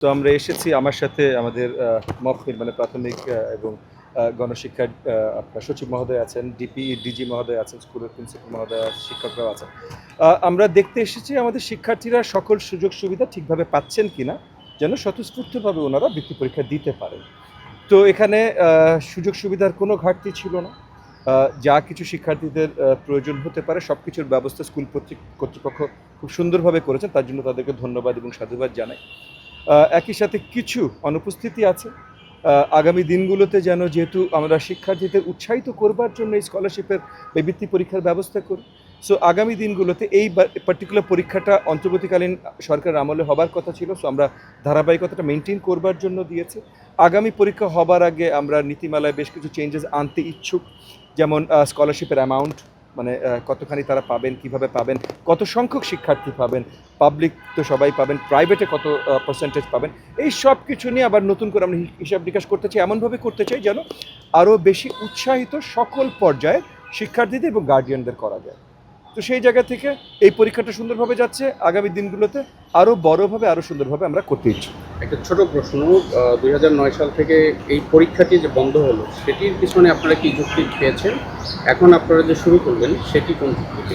তো আমরা এসেছি আমার সাথে আমাদের মহফিল মানে প্রাথমিক এবং গণশিক্ষার আপনার সচিব মহোদয় আছেন, ডিজি মহোদয় আছেন, স্কুলের প্রিন্সিপাল মহোদয়, শিক্ষকরাও আছেন। আমরা দেখতে এসেছি আমাদের শিক্ষার্থীরা সকল সুযোগ সুবিধা ঠিকভাবে পাচ্ছেন কিনা, যেন স্বতঃস্ফূর্তভাবে ওনারা বৃত্তি পরীক্ষা দিতে পারেন। তো এখানে সুযোগ সুবিধার কোনো ঘাটতি ছিল না। যা কিছু শিক্ষার্থীদের প্রয়োজন হতে পারে সব কিছুর ব্যবস্থা স্কুল কর্তৃপক্ষ খুব সুন্দরভাবে করেছেন, তার জন্য তাদেরকে ধন্যবাদ এবং সাধুবাদ জানাই। একই সাথে কিছু অনুপস্থিতি আছে। আগামী দিনগুলোতে যেন যেহেতু আমরা শিক্ষার্থীদের উৎসাহিত করবার জন্য এই স্কলারশিপের বৃত্তি পরীক্ষার ব্যবস্থা করি, সো আগামী দিনগুলোতে এই পার্টিকুলার পরীক্ষাটা অন্তর্বর্তীকালীন সরকারের আমলে হবার কথা ছিল, সো আমরা ধারাবাহিকতাটা মেনটেন করবার জন্য দিয়েছি। আগামী পরীক্ষা হবার আগে আমরা নীতিমালায় বেশ কিছু চেঞ্জেস আনতে ইচ্ছুক, যেমন স্কলারশিপের অ্যামাউন্ট, মানে কতখানি তারা পাবেন, কিভাবে পাবেন, কত সংখ্যক শিক্ষার্থী পাবেন, পাবলিক তো সবাই পাবেন, প্রাইভেটে কত পার্সেন্টেজ পাবেন, এই সব কিছু নিয়ে আবার নতুন করে আমরা হিসাব নিকাশ করতে চাই, এমনভাবে করতে চাই যেন আরও বেশি উৎসাহিত সকল পর্যায়ে শিক্ষার্থীদের এবং গার্ডিয়ানদের করা যায়। তো সেই জায়গা থেকে এই পরীক্ষাটা সুন্দরভাবে যাচ্ছে, আগামী দিনগুলোতে আরও বড়োভাবে আরও সুন্দরভাবে আমরা করতে ইচ্ছুক। একটা ছোট প্রশ্ন, 2009 সাল থেকে এই পরীক্ষাটি যে বন্ধ হলো সেটির পিছনে আপনারা কি যুক্তি পেয়েছেন? এখন আপনারা যে শুরু করবেন সেটি কোন যুক্তি?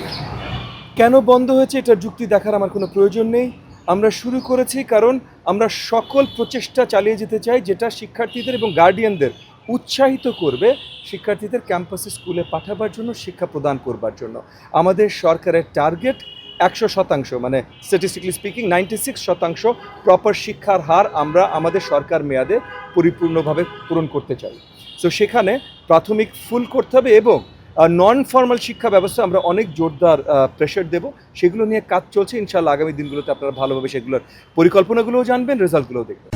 কেন বন্ধ হয়েছে এটার যুক্তি দেখার আমার কোনো প্রয়োজন নেই। আমরা শুরু করেছি কারণ আমরা সকল প্রচেষ্টা চালিয়ে যেতে চাই যেটা শিক্ষার্থীদের এবং গার্ডিয়ানদের উৎসাহিত করবে শিক্ষার্থীদের ক্যাম্পাসে স্কুলে পাঠাবার জন্য, শিক্ষা প্রদান করবার জন্য। আমাদের সরকারের টার্গেট 100%, মানে স্ট্যাটিস্টিক্যালি স্পিকিং 96% প্রপার শিক্ষার হার আমরা আমাদের সরকার মেয়াদে পরিপূর্ণভাবে পূরণ করতে চাই। সো সেখানে প্রাথমিক ফুল করতে হবে এবং নন ফর্মাল শিক্ষা ব্যবস্থা আমরা অনেক জোরদার প্রেশার দেব, সেগুলো নিয়ে কাজ চলছে। ইনশাআল্লাহ আগামী দিনগুলোতে আপনারা ভালোভাবে সেগুলোর পরিকল্পনাগুলোও জানবেন, রেজাল্টগুলোও দেখবেন।